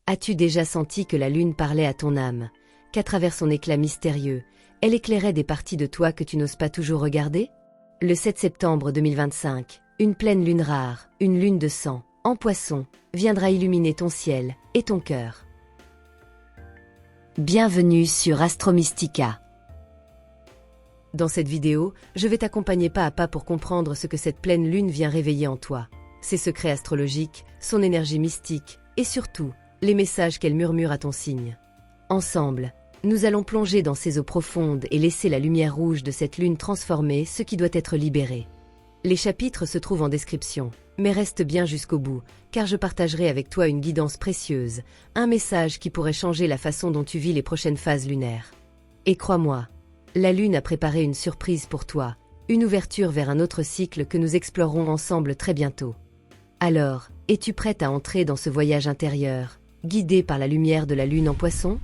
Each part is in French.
As-tu déjà senti que la lune parlait à ton âme, qu'à travers son éclat mystérieux, elle éclairait des parties de toi que tu n'oses pas toujours regarder? Le 7 septembre 2025, une pleine lune rare, une lune de sang, en Poisson, viendra illuminer ton ciel et ton cœur. Bienvenue sur Astro Mystica. Dans cette vidéo, je vais t'accompagner pas à pas pour comprendre ce que cette pleine lune vient réveiller en toi, ses secrets astrologiques, son énergie mystique et surtout, les messages qu'elle murmure à ton signe. Ensemble, nous allons plonger dans ces eaux profondes et laisser la lumière rouge de cette lune transformer ce qui doit être libéré. Les chapitres se trouvent en description, mais reste bien jusqu'au bout, car je partagerai avec toi une guidance précieuse, un message qui pourrait changer la façon dont tu vis les prochaines phases lunaires. Et crois-moi, la lune a préparé une surprise pour toi, une ouverture vers un autre cycle que nous explorerons ensemble très bientôt. Alors, es-tu prête à entrer dans ce voyage intérieur, guidé par la lumière de la lune en Poisson?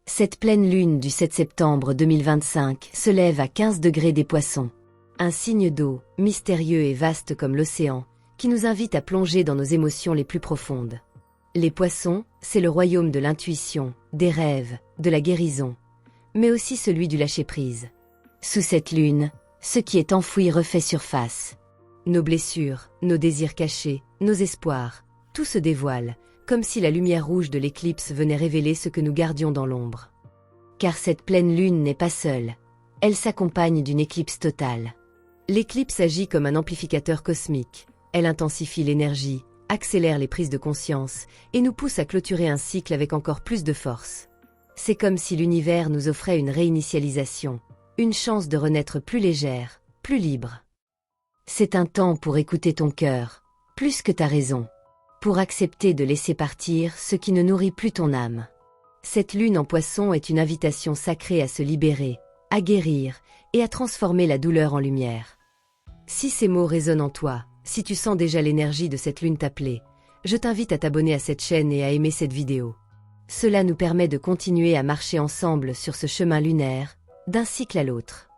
Cette pleine lune du 7 septembre 2025 se lève à 15 degrés des Poissons. Un signe d'eau, mystérieux et vaste comme l'océan, qui nous invite à plonger dans nos émotions les plus profondes. Les Poissons, c'est le royaume de l'intuition, des rêves, de la guérison, mais aussi celui du lâcher-prise. Sous cette lune, ce qui est enfoui refait surface. Nos blessures, nos désirs cachés, nos espoirs, tout se dévoile, comme si la lumière rouge de l'éclipse venait révéler ce que nous gardions dans l'ombre. Car cette pleine lune n'est pas seule, elle s'accompagne d'une éclipse totale. L'éclipse agit comme un amplificateur cosmique, elle intensifie l'énergie, accélère les prises de conscience et nous pousse à clôturer un cycle avec encore plus de force. C'est comme si l'univers nous offrait une réinitialisation, une chance de renaître plus légère, plus libre. C'est un temps pour écouter ton cœur, plus que ta raison. Pour accepter de laisser partir ce qui ne nourrit plus ton âme. Cette lune en Poisson est une invitation sacrée à se libérer, à guérir et à transformer la douleur en lumière. Si ces mots résonnent en toi, si tu sens déjà l'énergie de cette lune t'appeler, je t'invite à t'abonner à cette chaîne et à aimer cette vidéo. Cela nous permet de continuer à marcher ensemble sur ce chemin lunaire, d'un cycle à l'autre.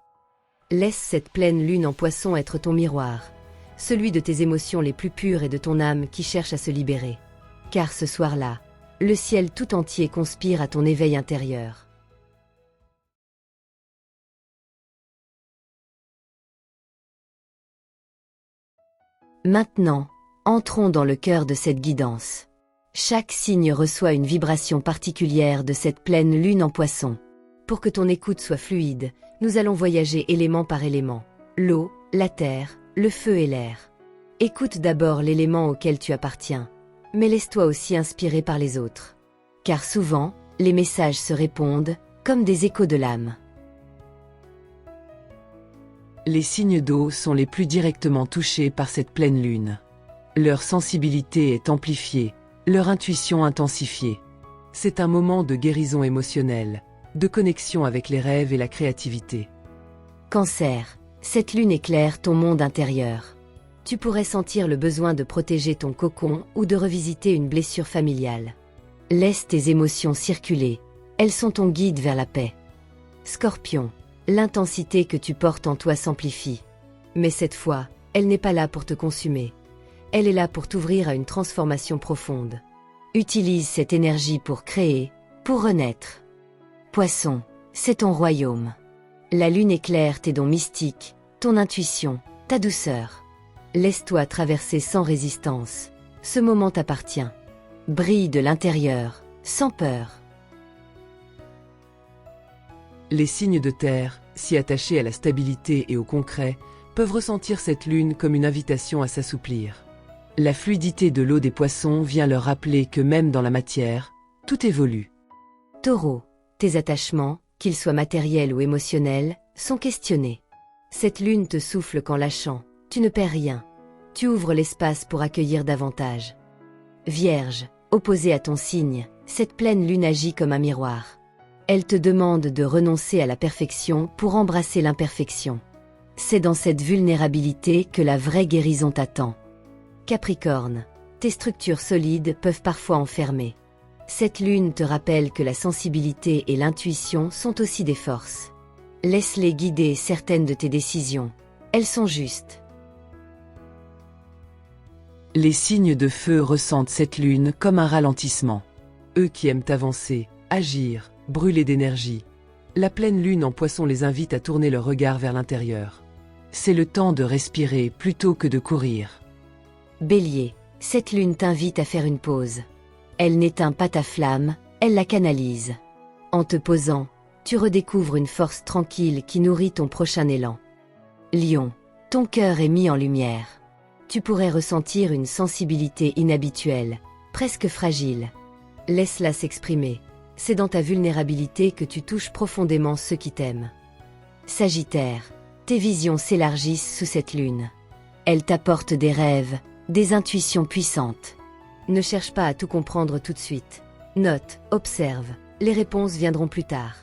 Laisse cette pleine lune en Poisson être ton miroir, celui de tes émotions les plus pures et de ton âme qui cherche à se libérer. Car ce soir-là, le ciel tout entier conspire à ton éveil intérieur. Maintenant, entrons dans le cœur de cette guidance. Chaque signe reçoit une vibration particulière de cette pleine lune en Poisson. Pour que ton écoute soit fluide, nous allons voyager élément par élément. L'eau, la terre, le feu et l'air. Écoute d'abord l'élément auquel tu appartiens, mais laisse-toi aussi inspirer par les autres. Car souvent, les messages se répondent, comme des échos de l'âme. Les signes d'eau sont les plus directement touchés par cette pleine lune. Leur sensibilité est amplifiée, leur intuition intensifiée. C'est un moment de guérison émotionnelle, de connexion avec les rêves et la créativité. Cancer, cette lune éclaire ton monde intérieur. Tu pourrais sentir le besoin de protéger ton cocon ou de revisiter une blessure familiale. Laisse tes émotions circuler, elles sont ton guide vers la paix. Scorpion, l'intensité que tu portes en toi s'amplifie. Mais cette fois, elle n'est pas là pour te consumer. Elle est là pour t'ouvrir à une transformation profonde. Utilise cette énergie pour créer, pour renaître. Poisson, c'est ton royaume. La lune éclaire tes dons mystiques, ton intuition, ta douceur. Laisse-toi traverser sans résistance. Ce moment t'appartient. Brille de l'intérieur, sans peur. Les signes de terre, si attachés à la stabilité et au concret, peuvent ressentir cette lune comme une invitation à s'assouplir. La fluidité de l'eau des Poissons vient leur rappeler que même dans la matière, tout évolue. Taureau, tes attachements, qu'ils soient matériels ou émotionnels, sont questionnés. Cette lune te souffle qu'en lâchant, tu ne perds rien. Tu ouvres l'espace pour accueillir davantage. Vierge, opposée à ton signe, cette pleine lune agit comme un miroir. Elle te demande de renoncer à la perfection pour embrasser l'imperfection. C'est dans cette vulnérabilité que la vraie guérison t'attend. Capricorne, tes structures solides peuvent parfois enfermer. Cette lune te rappelle que la sensibilité et l'intuition sont aussi des forces. Laisse-les guider certaines de tes décisions. elles sont justes. Les signes de feu ressentent cette lune comme un ralentissement. Eux qui aiment avancer, agir, brûler d'énergie. La pleine lune en Poisson les invite à tourner leur regard vers l'intérieur. C'est le temps de respirer plutôt que de courir. Bélier, cette lune t'invite à faire une pause. Elle n'éteint pas ta flamme, elle la canalise. En te posant, tu redécouvres une force tranquille qui nourrit ton prochain élan. Lion, ton cœur est mis en lumière. Tu pourrais ressentir une sensibilité inhabituelle, presque fragile. Laisse-la s'exprimer. C'est dans ta vulnérabilité que tu touches profondément ceux qui t'aiment. Sagittaire, tes visions s'élargissent sous cette lune. Elle t'apporte des rêves, des intuitions puissantes. Ne cherche pas à tout comprendre tout de suite. Note, observe, les réponses viendront plus tard.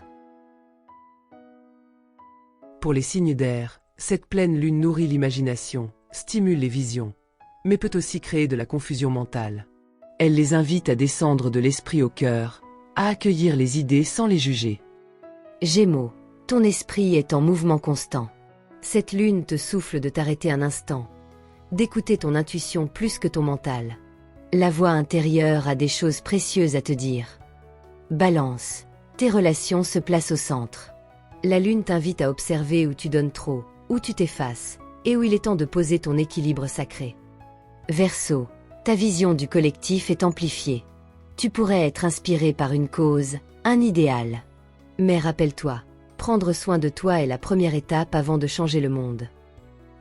Pour les signes d'air, cette pleine lune nourrit l'imagination, stimule les visions, mais peut aussi créer de la confusion mentale. Elle les invite à descendre de l'esprit au cœur, à accueillir les idées sans les juger. Gémeaux, ton esprit est en mouvement constant. Cette lune te souffle de t'arrêter un instant, d'écouter ton intuition plus que ton mental. La voix intérieure a des choses précieuses à te dire. Balance, tes relations se placent au centre. La lune t'invite à observer où tu donnes trop, où tu t'effaces, et où il est temps de poser ton équilibre sacré. Verseau, ta vision du collectif est amplifiée. Tu pourrais être inspiré par une cause, un idéal. Mais rappelle-toi, prendre soin de toi est la première étape avant de changer le monde.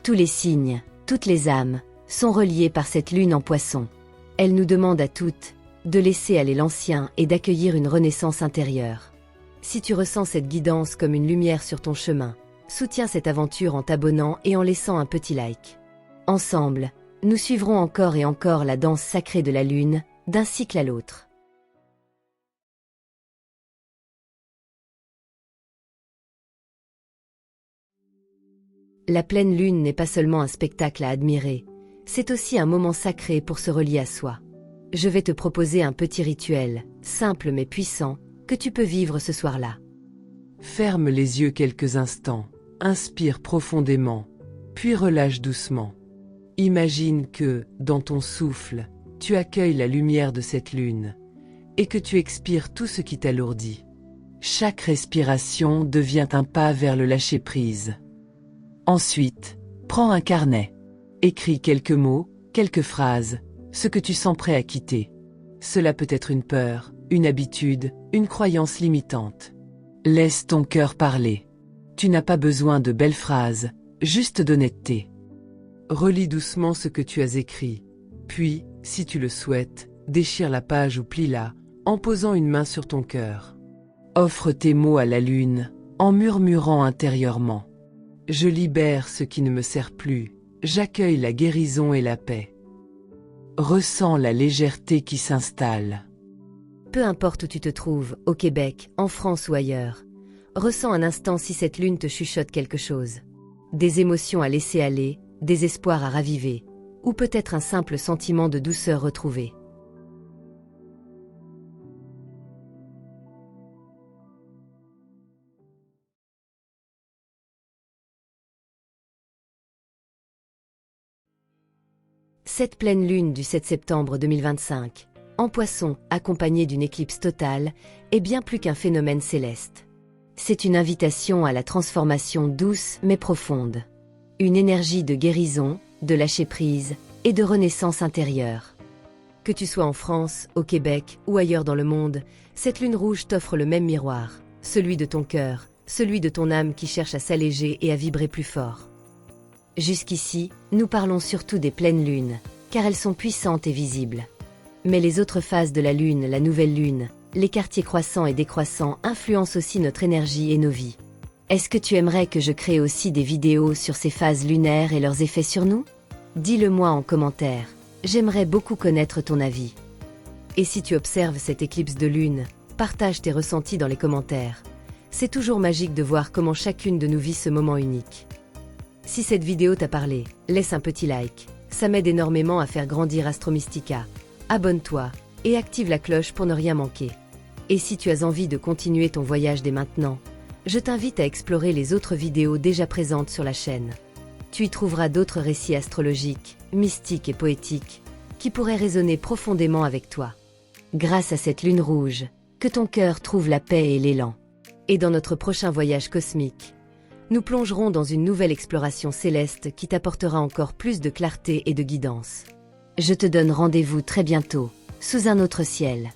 Tous les signes, toutes les âmes, sont reliés par cette lune en Poisson. Elle nous demande à toutes de laisser aller l'ancien et d'accueillir une renaissance intérieure. Si tu ressens cette guidance comme une lumière sur ton chemin, soutiens cette aventure en t'abonnant et en laissant un petit like. Ensemble, nous suivrons encore et encore la danse sacrée de la lune, d'un cycle à l'autre. La pleine lune n'est pas seulement un spectacle à admirer, c'est aussi un moment sacré pour se relier à soi. Je vais te proposer un petit rituel, simple mais puissant, que tu peux vivre ce soir-là. Ferme les yeux quelques instants, inspire profondément, puis relâche doucement. Imagine que, dans ton souffle, tu accueilles la lumière de cette lune, et que tu expires tout ce qui t'alourdit. Chaque respiration devient un pas vers le lâcher-prise. Ensuite, prends un carnet. Écris quelques mots, quelques phrases, ce que tu sens prêt à quitter. Cela peut être une peur, une habitude, une croyance limitante. Laisse ton cœur parler. Tu n'as pas besoin de belles phrases, juste d'honnêteté. Relis doucement ce que tu as écrit, puis, si tu le souhaites, déchire la page ou plie-la, en posant une main sur ton cœur. Offre tes mots à la lune, en murmurant intérieurement. Je libère ce qui ne me sert plus, j'accueille la guérison et la paix. Ressens la légèreté qui s'installe. Peu importe où tu te trouves, au Québec, en France ou ailleurs, ressens un instant si cette lune te chuchote quelque chose. Des émotions à laisser aller, des espoirs à raviver, ou peut-être un simple sentiment de douceur retrouvée. Cette pleine lune du 7 septembre 2025, en Poisson, accompagnée d'une éclipse totale, est bien plus qu'un phénomène céleste. C'est une invitation à la transformation douce mais profonde. Une énergie de guérison, de lâcher-prise et de renaissance intérieure. Que tu sois en France, au Québec ou ailleurs dans le monde, cette lune rouge t'offre le même miroir, celui de ton cœur, celui de ton âme qui cherche à s'alléger et à vibrer plus fort. Jusqu'ici, nous parlons surtout des pleines lunes, car elles sont puissantes et visibles. Mais les autres phases de la lune, la nouvelle lune, les quartiers croissants et décroissants influencent aussi notre énergie et nos vies. Est-ce que tu aimerais que je crée aussi des vidéos sur ces phases lunaires et leurs effets sur nous? Dis-le-moi en commentaire, j'aimerais beaucoup connaître ton avis. Et si tu observes cette éclipse de lune, partage tes ressentis dans les commentaires. C'est toujours magique de voir comment chacune de nous vit ce moment unique. Si cette vidéo t'a parlé, laisse un petit like, ça m'aide énormément à faire grandir Astro Mystica. Abonne-toi et active la cloche pour ne rien manquer. Et si tu as envie de continuer ton voyage dès maintenant, je t'invite à explorer les autres vidéos déjà présentes sur la chaîne. Tu y trouveras d'autres récits astrologiques, mystiques et poétiques, qui pourraient résonner profondément avec toi. Grâce à cette lune rouge, que ton cœur trouve la paix et l'élan. Et dans notre prochain voyage cosmique, nous plongerons dans une nouvelle exploration céleste qui t'apportera encore plus de clarté et de guidance. Je te donne rendez-vous très bientôt, sous un autre ciel.